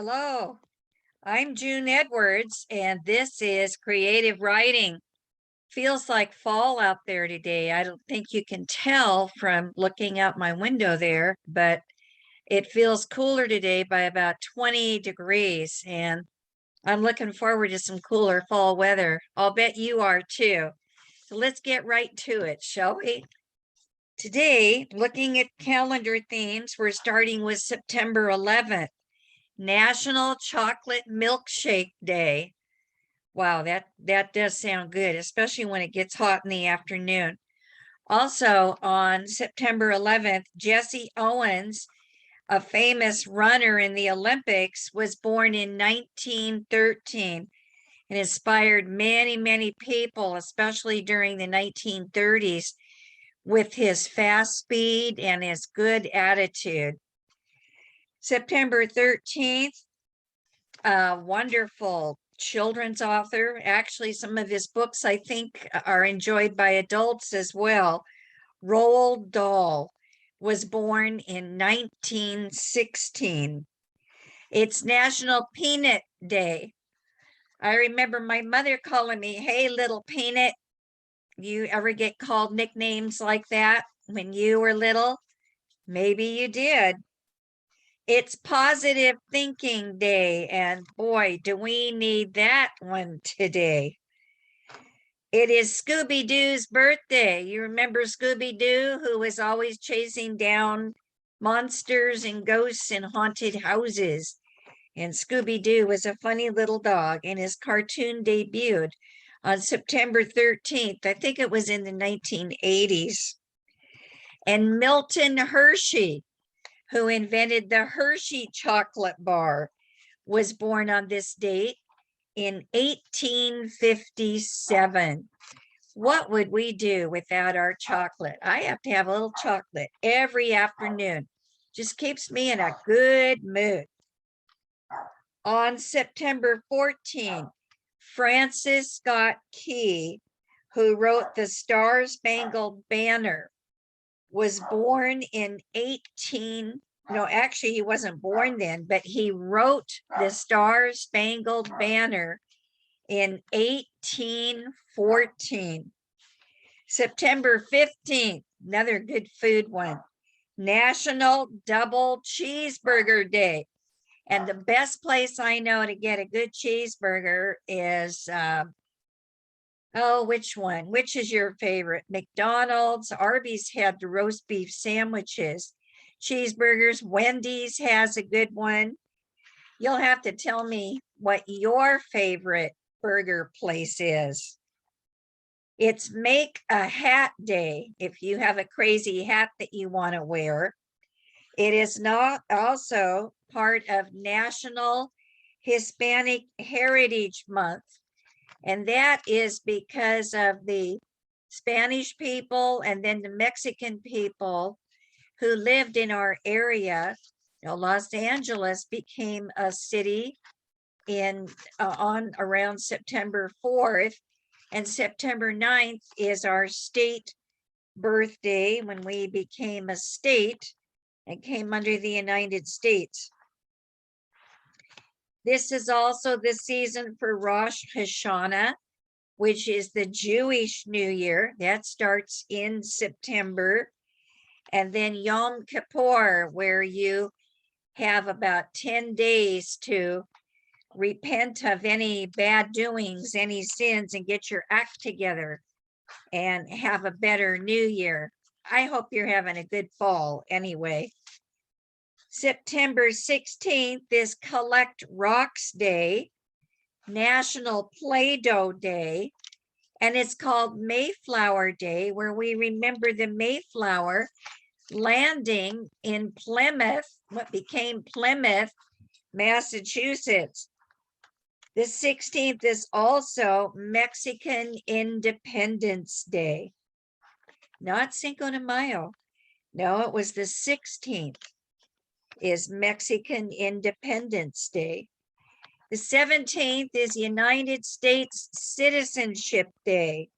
Hello, I'm June Edwards, and this is Creative Writing. Feels like fall out there today. I don't think you can tell from looking out my window there, but it feels cooler today by about 20 degrees, and I'm looking forward to some cooler fall weather. I'll bet you are too. So let's get right to it, shall we? Today, looking at calendar themes, we're starting with September 11th. National Chocolate Milkshake Day. Wow, that does sound good, especially when it gets hot in the afternoon. Also on September 11th, Jesse Owens, a famous runner in the Olympics, was born in 1913 and inspired many, many people, especially during the 1930s, with his fast speed and his good attitude. September 13th, a wonderful children's author. Actually, some of his books I think are enjoyed by adults as well. Roald Dahl was born in 1916. It's National Peanut Day. I remember my mother calling me, "Hey, little peanut." You ever get called nicknames like that when you were little? Maybe you did. It's Positive Thinking Day, and boy, do we need that one today. It is Scooby-Doo's birthday. You remember Scooby-Doo, who was always chasing down monsters and ghosts in haunted houses. And Scooby-Doo was a funny little dog, and his cartoon debuted on September 13th. I think it was in the 1980s. And Milton Hershey, who invented the Hershey chocolate bar, was born on this date in 1857. What would we do without our chocolate? I have to have a little chocolate every afternoon. Just keeps me in a good mood. On September 14th, Francis Scott Key, who wrote the Star Spangled Banner, was born in no, actually he wasn't born then, but he wrote the Star Spangled Banner in 1814. September 15th, another good food one, National Double Cheeseburger Day. And the best place I know to get a good cheeseburger is which one? Which is your favorite? McDonald's, Arby's had the roast beef sandwiches, cheeseburgers. Wendy's has a good one. You'll have to tell me what your favorite burger place is. It's Make a Hat Day if you have a crazy hat that you want to wear. It is not also part of National Hispanic Heritage Month. And that is because of the Spanish people and then the Mexican people who lived in our area. Los Angeles became a city on around September 4th, and September 9th is our state birthday when we became a state and came under the United States. This is also the season for Rosh Hashanah, which is the Jewish New Year. That starts in September. And then Yom Kippur, where you have about 10 days to repent of any bad doings, any sins, and get your act together and have a better new year. I hope you're having a good fall anyway. September 16th is Collect Rocks Day, National Play-Doh Day, and it's called Mayflower Day, where we remember the Mayflower landing in Plymouth, what became Plymouth, Massachusetts. The 16th is also Mexican Independence Day. Not Cinco de Mayo. No, it was the 16th is Mexican Independence Day. The 17th is United States Citizenship Day.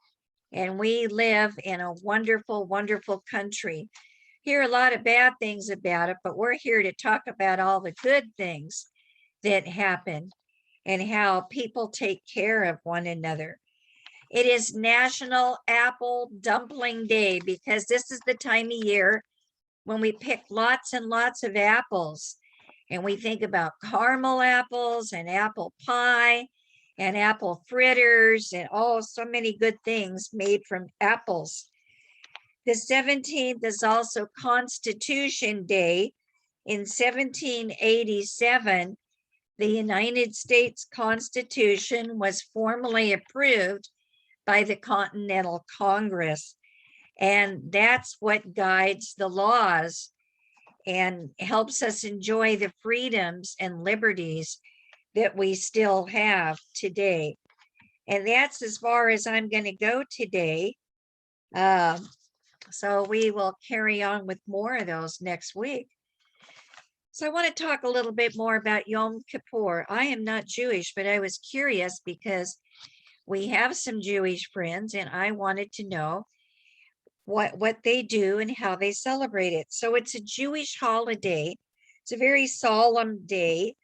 And we live in a wonderful, wonderful country. Hear a lot of bad things about it, but we're here to talk about all the good things. that happen and how people take care of one another. It is National Apple Dumpling Day because this is the time of year when we pick lots and lots of apples. And we think about caramel apples and apple pie and apple fritters and oh, so many good things made from apples. The 17th is also Constitution Day. In 1787, the United States Constitution was formally approved by the Continental Congress. And that's what guides the laws and helps us enjoy the freedoms and liberties that we still have today. And that's as far as I'm going to go today. So we will carry on with more of those next week. So I want to talk a little bit more about Yom Kippur. I am not Jewish, but I was curious because we have some Jewish friends and I wanted to know what they do and how they celebrate it. So it's a Jewish holiday. It's a very solemn day,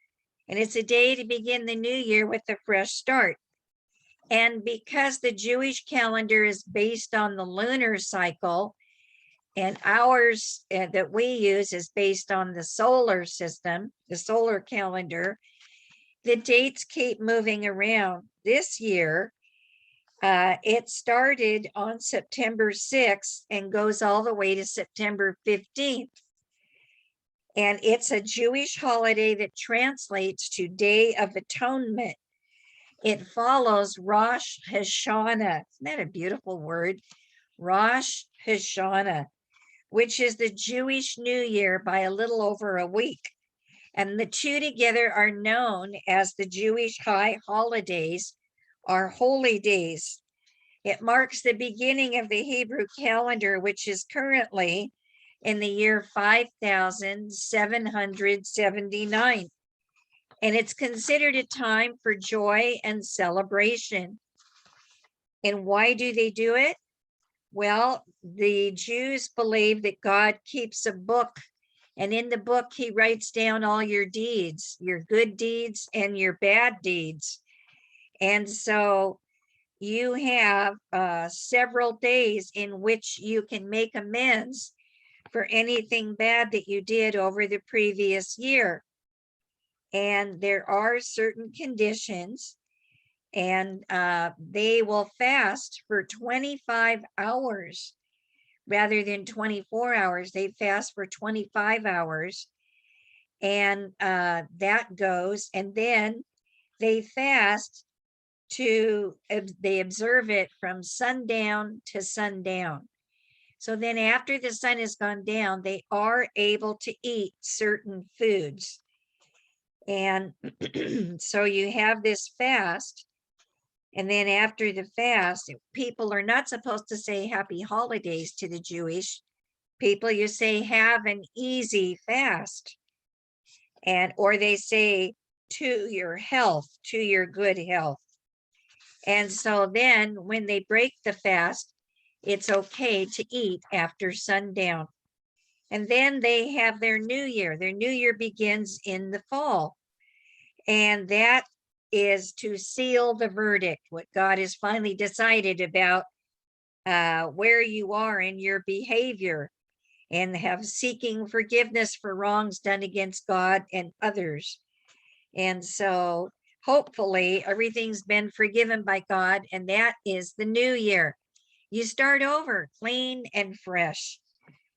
and it's a day to begin the new year with a fresh start. And because the Jewish calendar is based on the lunar cycle, and ours that we use is based on the solar system, the solar calendar, the dates keep moving around. This year, it started on September 6th and goes all the way to September 15th. And it's a Jewish holiday that translates to Day of Atonement. It follows Rosh Hashanah. Isn't that a beautiful word? Rosh Hashanah, which is the Jewish New Year by a little over a week. And the two together are known as the Jewish high holidays or holy days. It marks the beginning of the Hebrew calendar, which is currently in the year 5779. And it's considered a time for joy and celebration. And why do they do it? Well, the Jews believe that God keeps a book, and in the book, he writes down all your deeds, your good deeds and your bad deeds. And so you have several days in which you can make amends for anything bad that you did over the previous year. And there are certain conditions, and they will fast for 25 hours rather than 24 hours. They fast for 25 hours, and that goes, and then they fast they observe it from sundown to sundown. So then after the sun has gone down, they are able to eat certain foods. And so you have this fast. And then after the fast, people are not supposed to say happy holidays to the Jewish people. You say have an easy fast. Or they say to your health, to your good health. And so then when they break the fast, it's okay to eat after sundown. And then they have their new year. Their new year begins in the fall. And that is to seal the verdict, what God has finally decided about where you are in your behavior, and have seeking forgiveness for wrongs done against God and others. And so hopefully everything's been forgiven by God, and that is the new year. You start over clean and fresh.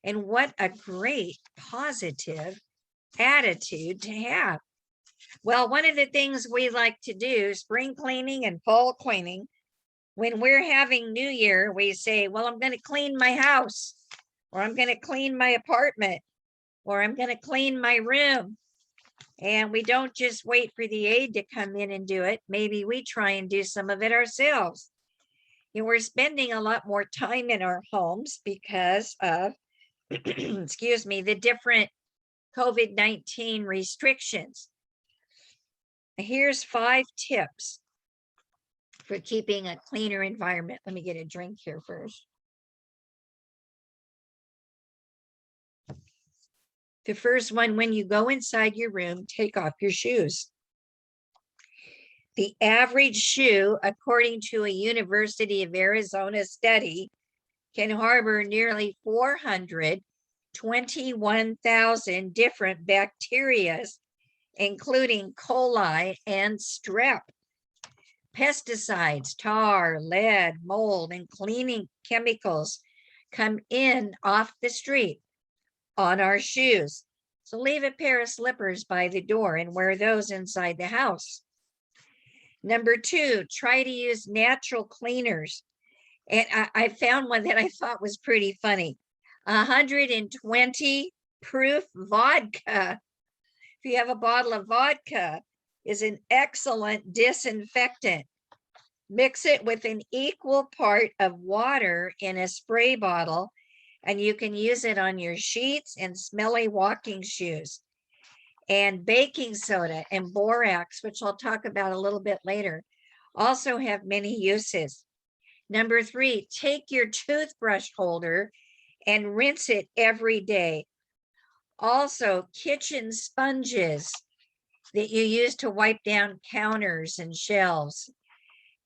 And what a great positive attitude to have. Well, one of the things we like to do, spring cleaning and fall cleaning, when we're having New Year, we say, well, I'm going to clean my house, or I'm going to clean my apartment, or I'm going to clean my room. And we don't just wait for the aide to come in and do it. Maybe we try and do some of it ourselves. And we're spending a lot more time in our homes because of, excuse me, the different COVID-19 restrictions. Here's 5 tips for keeping a cleaner environment. Let me get a drink here first. The first one, when you go inside your room, take off your shoes. The average shoe, according to a University of Arizona study, can harbor nearly 421,000 different bacteria, including coli and strep. Pesticides, tar, lead, mold, and cleaning chemicals come in off the street on our shoes. So leave a pair of slippers by the door and wear those inside the house. Number 2, try to use natural cleaners. And I found one that I thought was pretty funny. 120 proof vodka. If you have a bottle of vodka, is an excellent disinfectant. Mix it with an equal part of water in a spray bottle, and you can use it on your sheets and smelly walking shoes. And baking soda and borax, which I'll talk about a little bit later, also have many uses. Number 3, take your toothbrush holder and rinse it every day. Also, kitchen sponges that you use to wipe down counters and shelves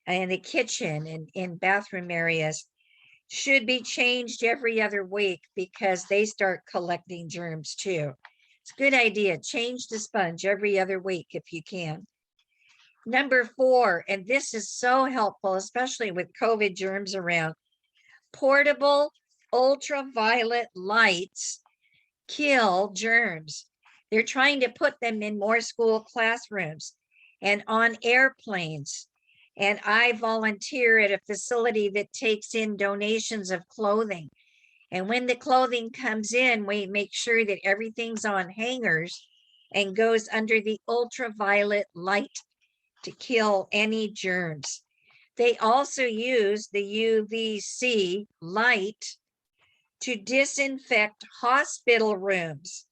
in the kitchen and in bathroom areas should be changed every other week because they start collecting germs too. It's a good idea. Change the sponge every other week if you can. Number 4, and this is so helpful, especially with COVID germs around, portable ultraviolet lights kill germs. They're trying to put them in more school classrooms and on airplanes. And I volunteer at a facility that takes in donations of clothing. And when the clothing comes in, we make sure that everything's on hangers and goes under the ultraviolet light to kill any germs. They also use the UVC light to disinfect hospital rooms.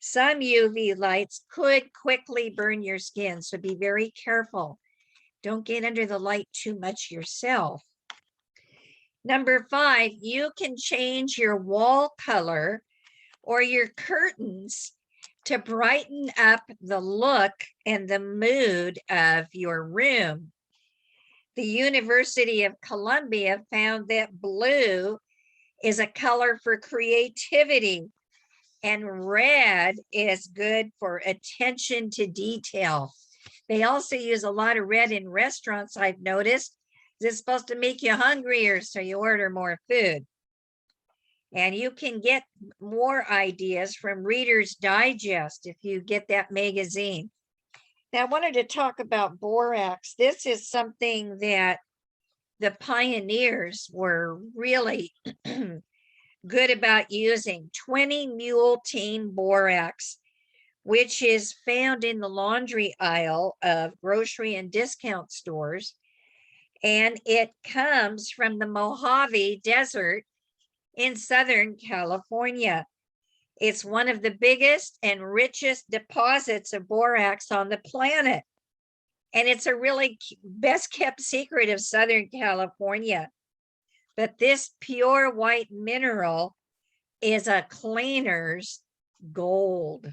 Some UV lights could quickly burn your skin, so be very careful. Don't get under the light too much yourself. Number 5, you can change your wall color or your curtains to brighten up the look and the mood of your room. The University of Columbia found that blue is a color for creativity, and red is good for attention to detail. They also use a lot of red in restaurants, I've noticed. It's supposed to make you hungrier, so you order more food. And you can get more ideas from Reader's Digest if you get that magazine. Now, I wanted to talk about borax. This is something that the pioneers were really good about using. 20-multene borax, which is found in the laundry aisle of grocery and discount stores. And it comes from the Mojave Desert in Southern California. It's one of the biggest and richest deposits of borax on the planet. And it's a really best kept secret of Southern California. But this pure white mineral is a cleaner's gold.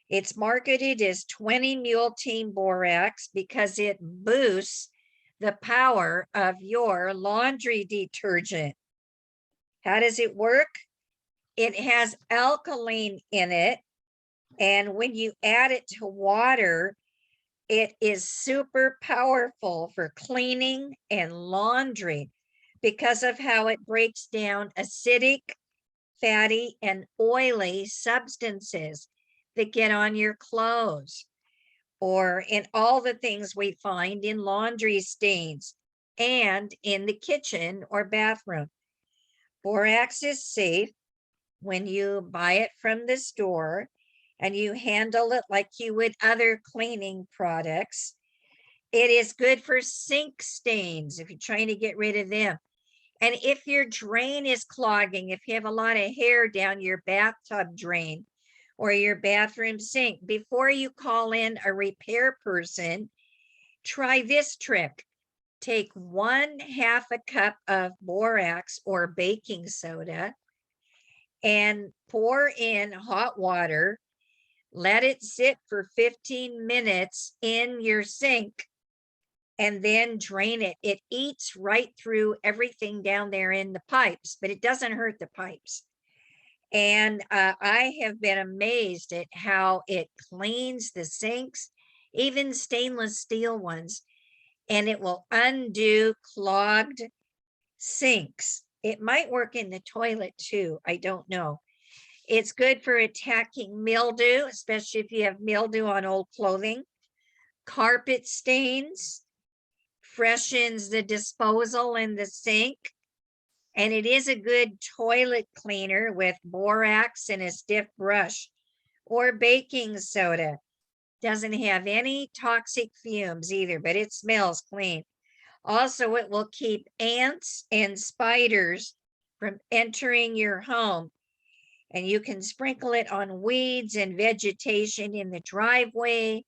It's marketed as 20-multene borax because it boosts the power of your laundry detergent. How does it work? It has alkaline in it, and when you add it to water, it is super powerful for cleaning and laundry because of how it breaks down acidic, fatty, and oily substances that get on your clothes or in all the things we find in laundry stains and in the kitchen or bathroom. Borax is safe when you buy it from the store and you handle it like you would other cleaning products. It is good for sink stains if you're trying to get rid of them. And if your drain is clogging, if you have a lot of hair down your bathtub drain or your bathroom sink, before you call in a repair person, try this trick. Take 1/2 a cup of borax or baking soda and pour in hot water. Let it sit for 15 minutes in your sink and then drain it. It eats right through everything down there in the pipes, but it doesn't hurt the pipes. And I have been amazed at how it cleans the sinks, even stainless steel ones, and it will undo clogged sinks. It might work in the toilet too. I don't know. It's good for attacking mildew, especially if you have mildew on old clothing, carpet stains, freshens the disposal in the sink. And it is a good toilet cleaner with borax and a stiff brush, or baking soda. Doesn't have any toxic fumes either, but it smells clean. Also, it will keep ants and spiders from entering your home. And you can sprinkle it on weeds and vegetation in the driveway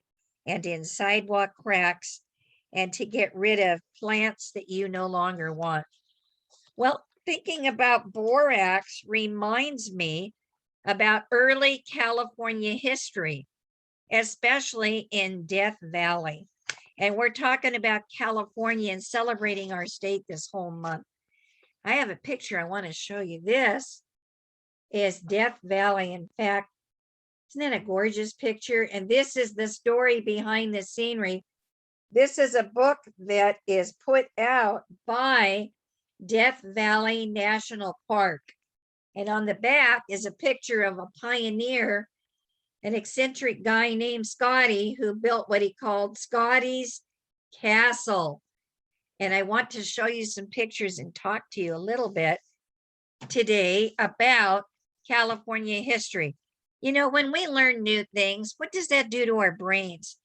and in sidewalk cracks, and to get rid of plants that you no longer want. Well, thinking about borax reminds me about early California history, especially in Death Valley. And we're talking about California and celebrating our state this whole month. I have a picture I want to show you. This is Death Valley. In fact, isn't that a gorgeous picture? And this is the story behind the scenery. This is a book that is put out by Death Valley National Park. And on the back is a picture of a pioneer, an eccentric guy named Scotty, who built what he called Scotty's Castle. And I want to show you some pictures and talk to you a little bit today about California history. You know, when we learn new things, what does that do to our brains?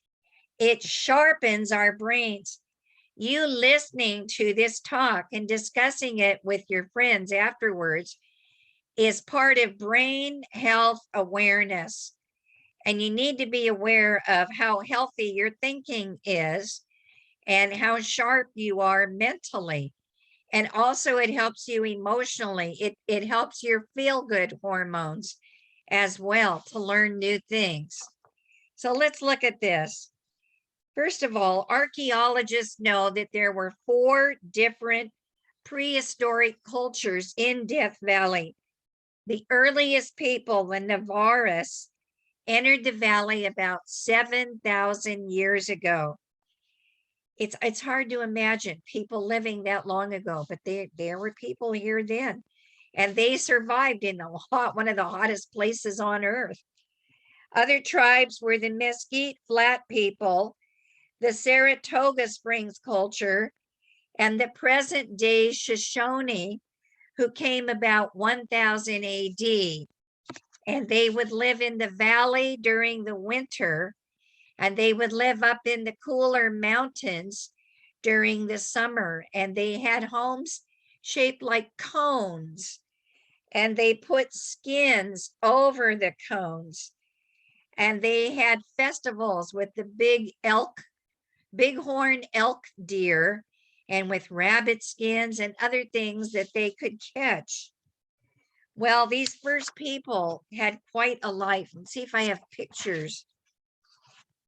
It sharpens our brains. You listening to this talk and discussing it with your friends afterwards is part of brain health awareness. And you need to be aware of how healthy your thinking is and how sharp you are mentally. And also it helps you emotionally. It helps your feel-good hormones as well to learn new things. So let's look at this. First of all, archaeologists know that there were 4 different prehistoric cultures in Death Valley. The earliest people, the Navaras, entered the valley about 7,000 years ago. It's hard to imagine people living that long ago, but there were people here then, and they survived in one of the hottest places on earth. Other tribes were the Mesquite Flat people, the Saratoga Springs culture, and the present day Shoshone, who came about 1000 AD. And they would live in the valley during the winter, and they would live up in the cooler mountains during the summer. And they had homes shaped like cones, and they put skins over the cones. And they had festivals with the bighorn elk deer, and with rabbit skins and other things that they could catch. Well, these first people had quite a life. And see if I have pictures.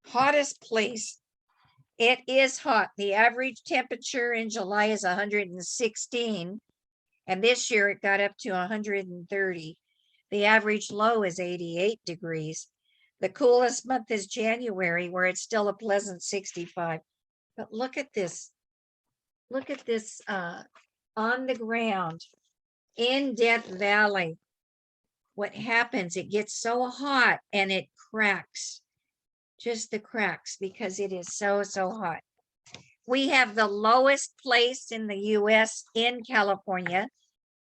Hottest place. It is hot. The average temperature in July is 116. And this year it got up to 130. The average low is 88 degrees. The coolest month is January, where it's still a pleasant 65. But look at this. Look at this on the ground in Death Valley. What happens, it gets so hot and it cracks. Just the cracks, because it is so hot. We have the lowest place in the US in California,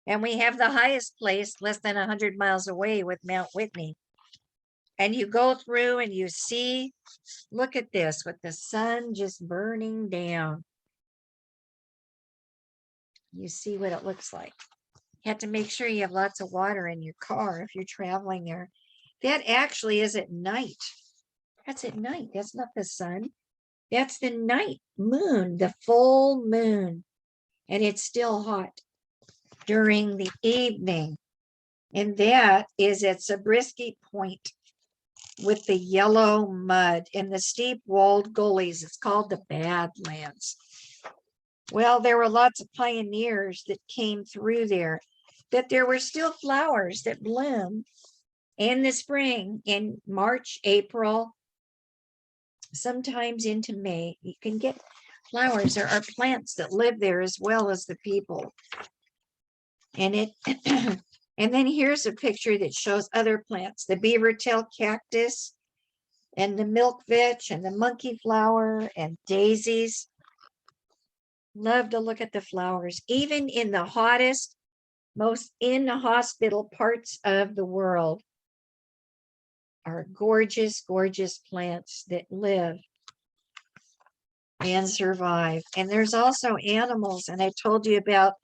and we have the highest place less than 100 miles away with Mount Whitney. And you go through and you see, look at this, with the sun just burning down. You see what it looks like. You have to make sure you have lots of water in your car if you're traveling there. That actually is at night. That's at night. That's not the sun. That's the night moon, the full moon. And it's still hot during the evening. And that is at Zabriskie Point. with the yellow mud and the steep walled gullies. It's called the Badlands. Well, there were lots of pioneers that came through there, that there were still flowers that bloom in the spring, in March, April, sometimes into May. You can get flowers. There are plants that live there as well as the people. And it and then here's a picture that shows other plants, the beaver tail cactus and the milk vetch and the monkey flower and daisies. Love to look at the flowers, even in the hottest, most inhospitable parts of the world are gorgeous, gorgeous plants that live and survive. And there's also animals, and I told you about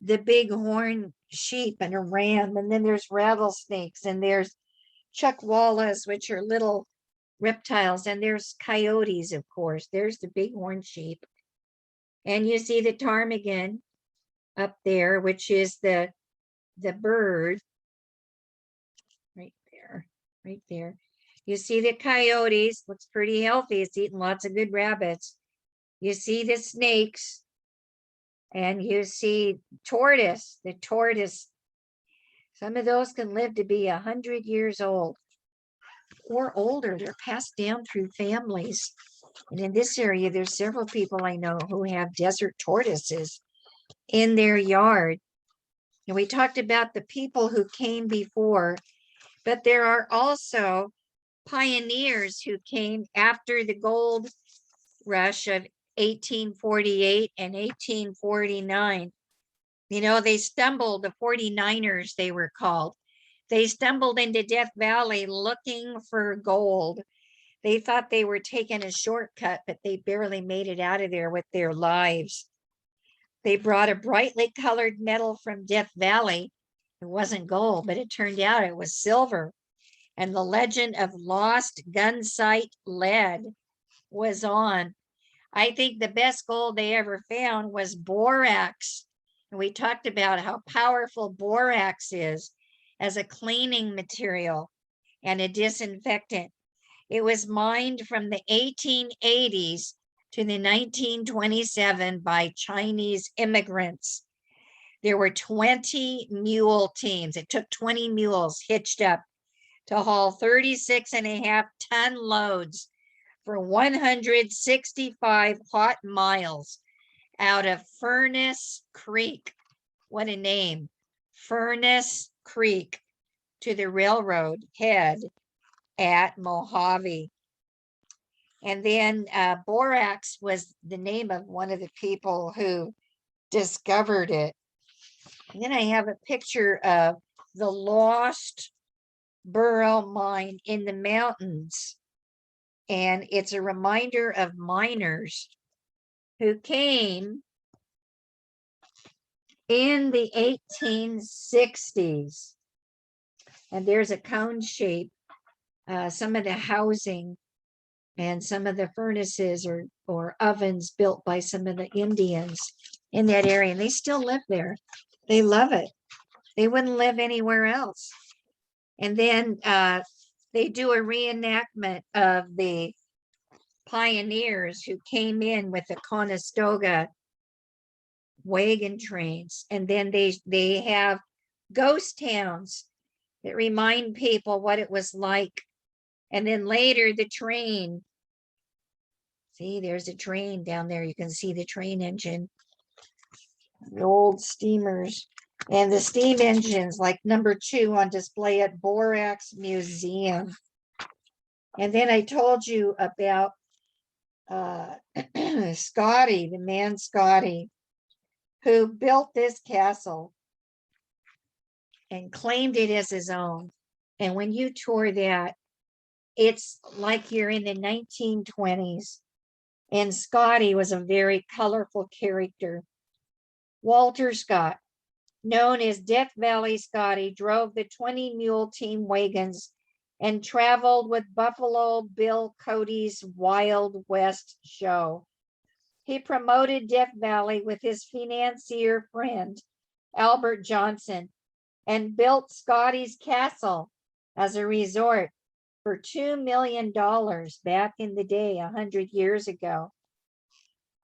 the bighorn sheep and a ram, and then there's rattlesnakes, and there's chuckwallas, which are little reptiles, and there's coyotes, of course. There's the bighorn sheep. And you see the ptarmigan up there, which is the bird right there, right there. You see the coyotes, looks pretty healthy. It's eating lots of good rabbits. You see the snakes, and you see tortoise, the tortoise. Some of those can live to be 100 years old or older. They're passed down through families. And in this area, there's several people I know who have desert tortoises in their yard. And we talked about the people who came before, but there are also pioneers who came after the gold rush of 1848 and 1849. You know, they stumbled, the 49ers, they were called. They stumbled into Death Valley looking for gold. They thought they were taking a shortcut, but they barely made it out of there with their lives. They brought a brightly colored metal from Death Valley. It wasn't gold, but it turned out it was silver. And the legend of lost gunsight lead was on. I think the best gold they ever found was borax. And we talked about how powerful borax is as a cleaning material and a disinfectant. It was mined from the 1880s to the 1927 by Chinese immigrants. There were 20 mule teams. It took 20 mules hitched up to haul 36.5-ton loads for 165 hot miles out of Furnace Creek. What a name. Furnace Creek to the railroad head at Mojave. And then borax was the name of one of the people who discovered it. And then I have a picture of the Lost Burro mine in the mountains. And it's a reminder of miners who came in the 1860s. And there's a cone shape, some of the housing and some of the furnaces or ovens built by some of the Indians in that area. And they still live there. They love it. They wouldn't live anywhere else. And then they do a reenactment of the pioneers who came in with the Conestoga wagon trains. And then they have ghost towns that remind people what it was like. And then later the train. See, there's a train down there. You can see the train engine. The old steamers. And the steam engines, like number 2 on display at Borax Museum. And then I told you about Scotty, the man Scotty, who built this castle and claimed it as his own. And when you tour that, it's like you're in the 1920s. And Scotty was a very colorful character. Walter Scott, known as Death Valley Scotty, drove the 20 mule team wagons and traveled with Buffalo Bill Cody's Wild West show. He promoted Death Valley with his financier friend, Albert Johnson, and built Scotty's Castle as a resort for $2 million back in the day, 100 years ago.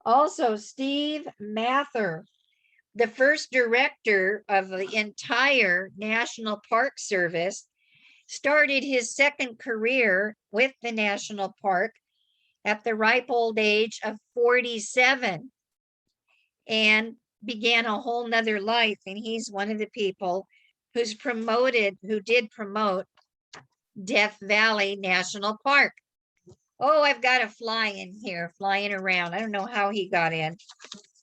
Also, Steve Mather, the first director of the entire National Park Service, started his second career with the national park at the ripe old age of 47 and began a whole nother life. And he's one of the people who did promote Death Valley National Park. Oh, I've got a fly in here flying around. I don't know how he got in,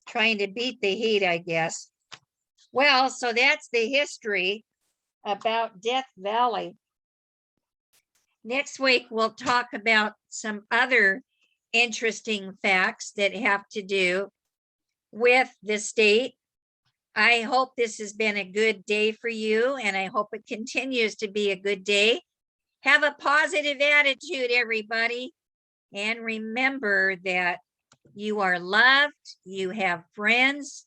trying to beat the heat, I guess. Well, so that's the history about Death Valley. Next week, we'll talk about some other interesting facts that have to do with the state. I hope this has been a good day for you, and I hope it continues to be a good day. Have a positive attitude, everybody. And remember that you are loved, you have friends,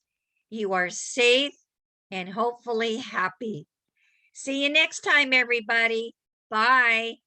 you are safe, and hopefully happy. See you next time, everybody. Bye.